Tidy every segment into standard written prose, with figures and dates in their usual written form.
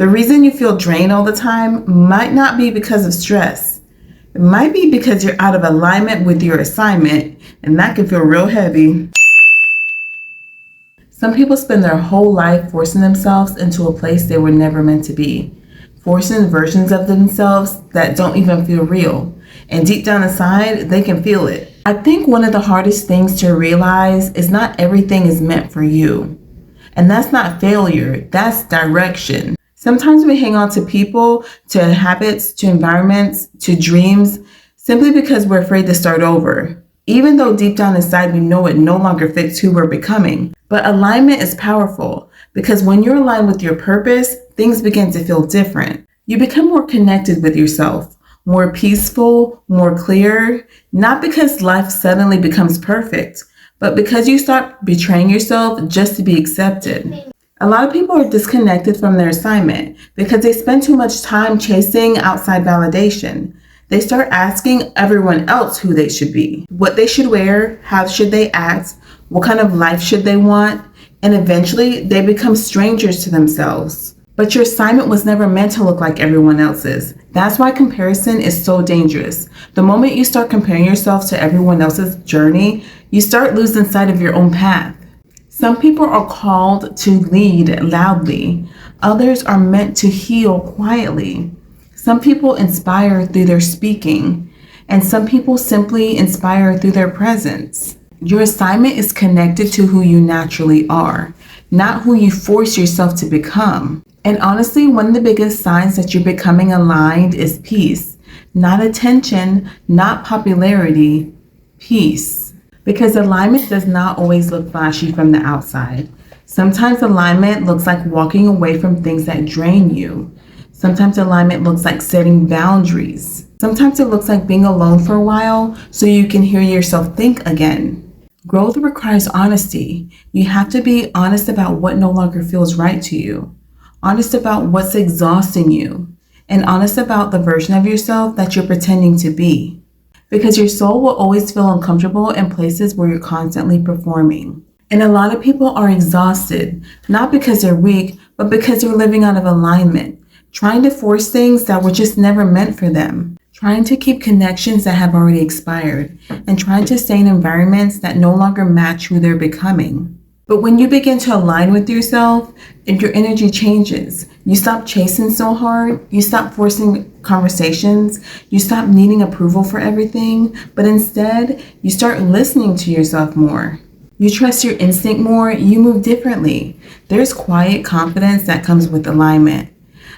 The reason you feel drained all the time might not be because of stress. It might be because you're out of alignment with your assignment, and that can feel real heavy. Some people spend their whole life forcing themselves into a place they were never meant to be, forcing versions of themselves that don't even feel real. And deep down inside, they can feel it. I think one of the hardest things to realize is not everything is meant for you. And that's not failure, that's direction. Sometimes we hang on to people, to habits, to environments, to dreams, simply because we're afraid to start over, even though deep down inside we know it no longer fits who we're becoming. But alignment is powerful, because when you're aligned with your purpose, things begin to feel different. You become more connected with yourself, more peaceful, more clear, not because life suddenly becomes perfect, but because you stop betraying yourself just to be accepted. A lot of people are disconnected from their assignment because they spend too much time chasing outside validation. They start asking everyone else who they should be, what they should wear, how should they act, what kind of life should they want, and eventually they become strangers to themselves. But your assignment was never meant to look like everyone else's. That's why comparison is so dangerous. The moment you start comparing yourself to everyone else's journey, you start losing sight of your own path. Some people are called to lead loudly. Others are meant to heal quietly. Some people inspire through their speaking, and some people simply inspire through their presence. Your assignment is connected to who you naturally are, not who you force yourself to become. And honestly, one of the biggest signs that you're becoming aligned is peace. Not attention, not popularity, peace. Because alignment does not always look flashy from the outside. Sometimes alignment looks like walking away from things that drain you. Sometimes alignment looks like setting boundaries. Sometimes it looks like being alone for a while so you can hear yourself think again. Growth requires honesty. You have to be honest about what no longer feels right to you, honest about what's exhausting you, and honest about the version of yourself that you're pretending to be. Because your soul will always feel uncomfortable in places where you're constantly performing. And a lot of people are exhausted, not because they're weak, but because they're living out of alignment, trying to force things that were just never meant for them, trying to keep connections that have already expired, and trying to stay in environments that no longer match who they're becoming. But when you begin to align with yourself, your energy changes. You stop chasing so hard, you stop forcing conversations, you stop needing approval for everything, but instead, you start listening to yourself more. You trust your instinct more, you move differently. There's quiet confidence that comes with alignment,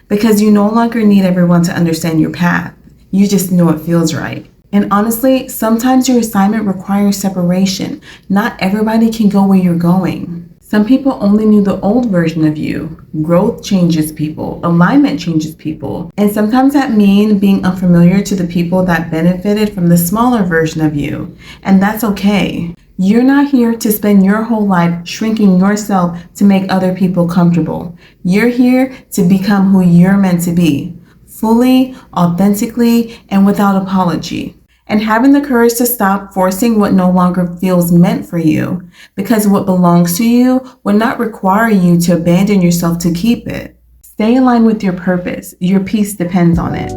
because you no longer need everyone to understand your path. You just know it feels right. And honestly, sometimes your assignment requires separation. Not everybody can go where you're going. Some people only knew the old version of you. Growth changes people. Alignment changes people. And sometimes that means being unfamiliar to the people that benefited from the smaller version of you. And that's okay. You're not here to spend your whole life shrinking yourself to make other people comfortable. You're here to become who you're meant to be, fully, authentically, and without apology. And having the courage to stop forcing what no longer feels meant for you, because what belongs to you will not require you to abandon yourself to keep it. Stay in line with your purpose. Your peace depends on it.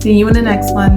See you in the next one.